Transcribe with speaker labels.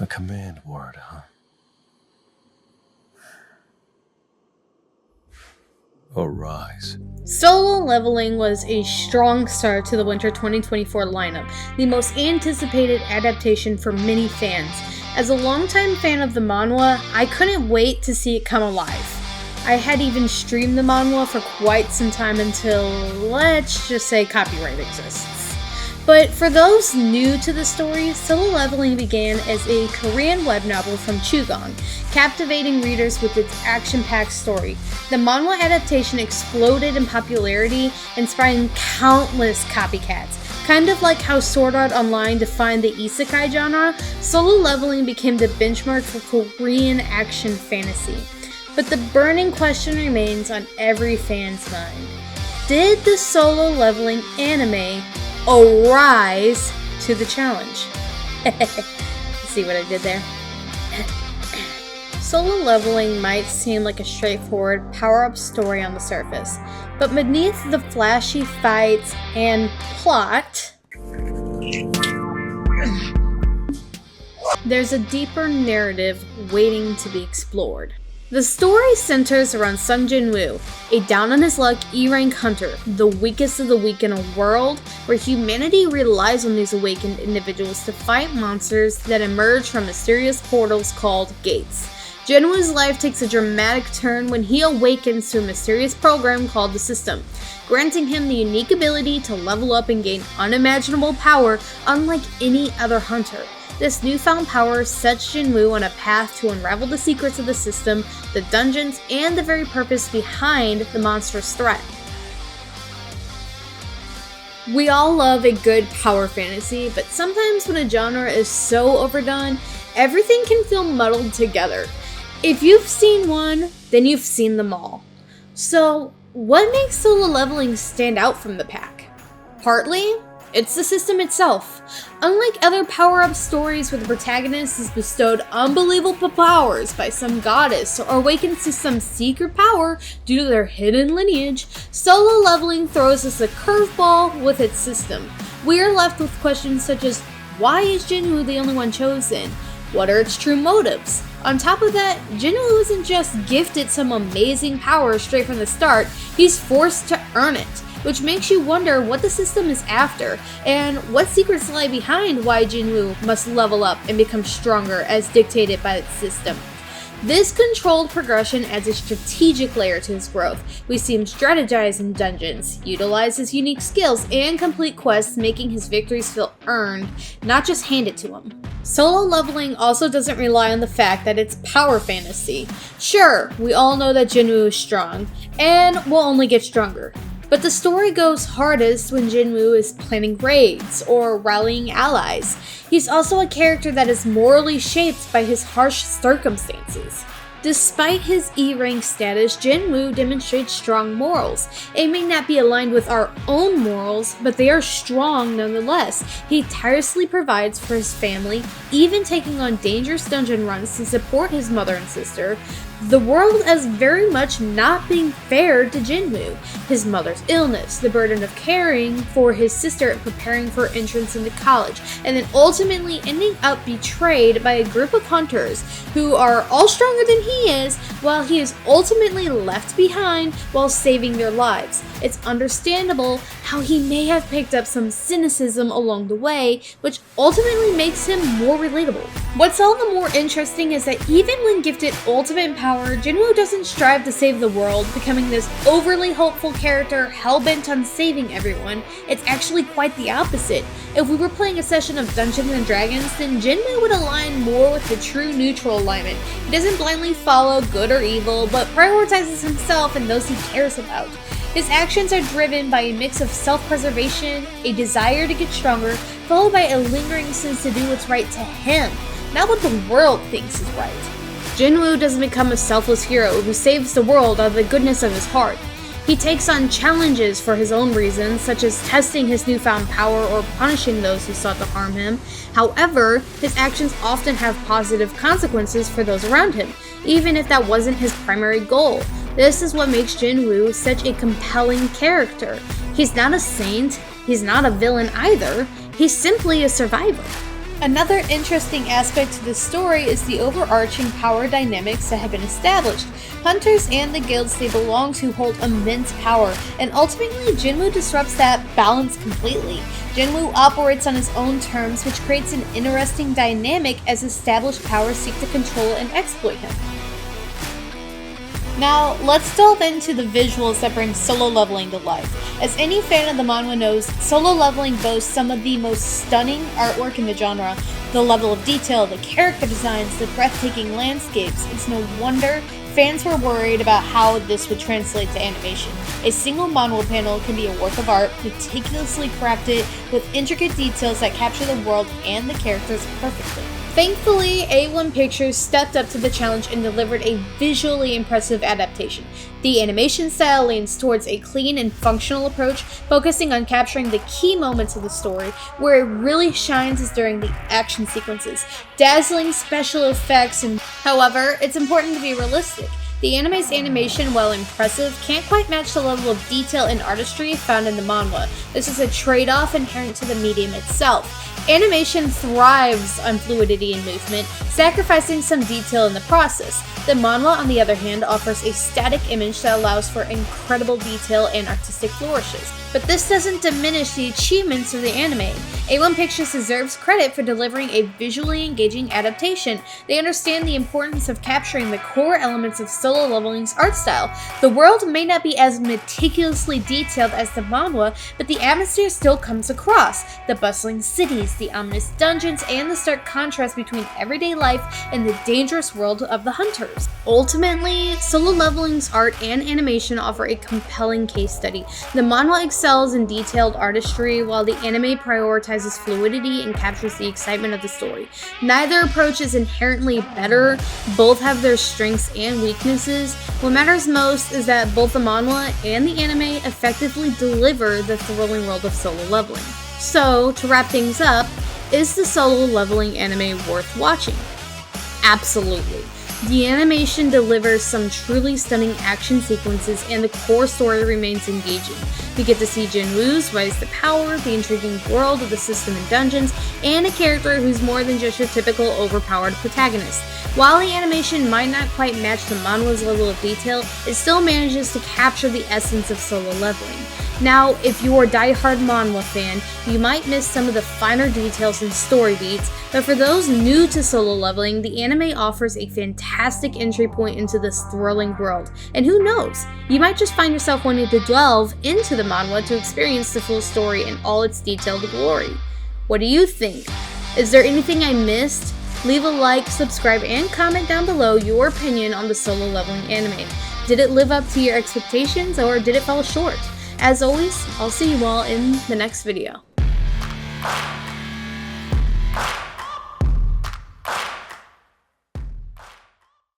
Speaker 1: A command word, huh? Arise.
Speaker 2: Solo leveling was a strong start to the winter 2024 lineup, the most anticipated adaptation for many fans. As a longtime fan of the manhwa, I couldn't wait to see it come alive. I had even streamed the manhwa for quite some time until, let's just say, copyright exists. But for those new to the story, Solo Leveling began as a Korean web novel from Chugon, captivating readers with its action-packed story. The manhwa adaptation exploded in popularity, inspiring countless copycats. Kind of like how Sword Art Online defined the isekai genre, Solo Leveling became the benchmark for Korean action fantasy. But the burning question remains on every fan's mind. Did the Solo Leveling anime arise to the challenge? See what I did there? Solo Leveling might seem like a straightforward power-up story on the surface, but beneath the flashy fights and plot, there's a deeper narrative waiting to be explored. The story centers around Sung Jin-woo, a down-on-his-luck E-rank hunter, the weakest of the weak in a world where humanity relies on these awakened individuals to fight monsters that emerge from mysterious portals called gates. Jin-woo's life takes a dramatic turn when he awakens to a mysterious program called the System, granting him the unique ability to level up and gain unimaginable power unlike any other hunter. This newfound power sets Jin-woo on a path to unravel the secrets of the system, the dungeons, and the very purpose behind the monstrous threat. We all love a good power fantasy, but sometimes when a genre is so overdone, everything can feel muddled together. If you've seen one, then you've seen them all. So, what makes Solo Leveling stand out from the pack? Partly, it's the system itself. Unlike other power-up stories where the protagonist is bestowed unbelievable powers by some goddess or awakens to some secret power due to their hidden lineage, Solo Leveling throws us a curveball with its system. We are left with questions such as, why is Jinwoo the only one chosen? What are its true motives? On top of that, Jinwoo isn't just gifted some amazing power straight from the start, he's forced to earn it, which makes you wonder what the system is after, and what secrets lie behind why Jinwoo must level up and become stronger as dictated by its system. This controlled progression adds a strategic layer to his growth. We see him strategize in dungeons, utilize his unique skills, and complete quests, making his victories feel earned, not just handed to him. Solo Leveling also doesn't rely on the fact that it's power fantasy. Sure, we all know that Jinwoo is strong, and will only get stronger. But the story goes hardest when Jinwoo is planning raids or rallying allies. He's also a character that is morally shaped by his harsh circumstances. Despite his E-rank status, Jinwoo demonstrates strong morals. It may not be aligned with our own morals, but they are strong nonetheless. He tirelessly provides for his family, even taking on dangerous dungeon runs to support his mother and sister. The world as very much not being fair to Jinwoo. His mother's illness, the burden of caring for his sister and preparing for entrance into college, and then ultimately ending up betrayed by a group of hunters who are all stronger than he is, while he is ultimately left behind while saving their lives. It's understandable how he may have picked up some cynicism along the way, which ultimately makes him more relatable. What's all the more interesting is that even when gifted ultimate power, Jinwoo doesn't strive to save the world, becoming this overly hopeful character hell-bent on saving everyone. It's actually quite the opposite. If we were playing a session of Dungeons & Dragons, then Jinwoo would align more with the true neutral alignment. He doesn't blindly follow good or evil, but prioritizes himself and those he cares about. His actions are driven by a mix of self-preservation, a desire to get stronger, followed by a lingering sense to do what's right to him, not what the world thinks is right. Jinwoo doesn't become a selfless hero who saves the world out of the goodness of his heart. He takes on challenges for his own reasons, such as testing his newfound power or punishing those who sought to harm him. However, his actions often have positive consequences for those around him, even if that wasn't his primary goal. This is what makes Jinwoo such a compelling character. He's not a saint, he's not a villain either, he's simply a survivor. Another interesting aspect to the story is the overarching power dynamics that have been established. Hunters and the guilds they belong to hold immense power, and ultimately Jinwoo disrupts that balance completely. Jinwoo operates on his own terms, which creates an interesting dynamic as established powers seek to control and exploit him. Now, let's delve into the visuals that bring solo leveling to life. As any fan of the manhwa knows, solo leveling boasts some of the most stunning artwork in the genre. The level of detail, the character designs, the breathtaking landscapes. It's no wonder fans were worried about how this would translate to animation. A single manhwa panel can be a work of art, meticulously crafted with intricate details that capture the world and the characters perfectly. Thankfully, A1 Pictures stepped up to the challenge and delivered a visually impressive adaptation. The animation style leans towards a clean and functional approach, focusing on capturing the key moments of the story. Where it really shines is during the action sequences. Dazzling special effects, and however, it's important to be realistic. The anime's animation, while impressive, can't quite match the level of detail and artistry found in the manhwa. This is a trade-off inherent to the medium itself. Animation thrives on fluidity and movement, sacrificing some detail in the process. The manhwa, on the other hand, offers a static image that allows for incredible detail and artistic flourishes. But this doesn't diminish the achievements of the anime. A1 Pictures deserves credit for delivering a visually engaging adaptation. They understand the importance of capturing the core elements of Solo Leveling's art style. The world may not be as meticulously detailed as the manhwa, but the atmosphere still comes across. The bustling cities, the ominous dungeons, and the stark contrast between everyday life and the dangerous world of the hunters. Ultimately, Solo Leveling's art and animation offer a compelling case study. The manhwa excels in detailed artistry, while the anime prioritizes fluidity and captures the excitement of the story. Neither approach is inherently better, both have their strengths and weaknesses. What matters most is that both the manhwa and the anime effectively deliver the thrilling world of Solo Leveling. So, to wrap things up, is the Solo Leveling anime worth watching? Absolutely. The animation delivers some truly stunning action sequences, and the core story remains engaging. We get to see Jinwoo's rise to power, the intriguing world of the system and dungeons, and a character who's more than just your typical overpowered protagonist. While the animation might not quite match the manhwa's level of detail, it still manages to capture the essence of Solo Leveling. Now, if you're a die-hard manhwa fan, you might miss some of the finer details and story beats, but for those new to Solo Leveling, the anime offers a fantastic entry point into this thrilling world. And who knows, you might just find yourself wanting to delve into the manhwa to experience the full story in all its detailed glory. What do you think? Is there anything I missed? Leave a like, subscribe, and comment down below your opinion on the Solo Leveling anime. Did it live up to your expectations, or did it fall short? As always, I'll see you all in the next video.